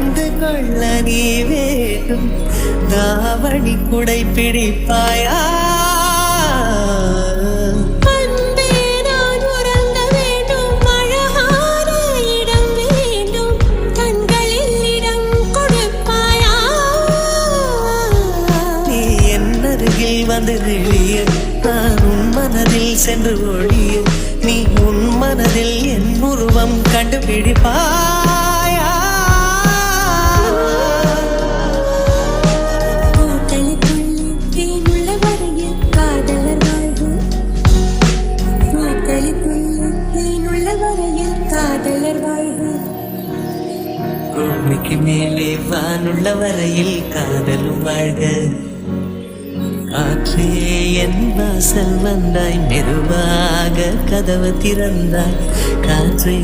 அணிந்து கொள்ள நீ வேண்டும் தாவணி குடை பிடிப்பாயா வந்து வெளிய நான் உன் மனதில் சென்று ஒழிய நீ உன் மனதில் என் உருவம் கண்டுபிடிப்பாயா பூமிக்கு மேலே வானுள்ள வரையில் காதலும் வாழ்க காற்றே என் வாசல் வந்தாய் மெதுவாக கதவு திறந்தாய் காற்றை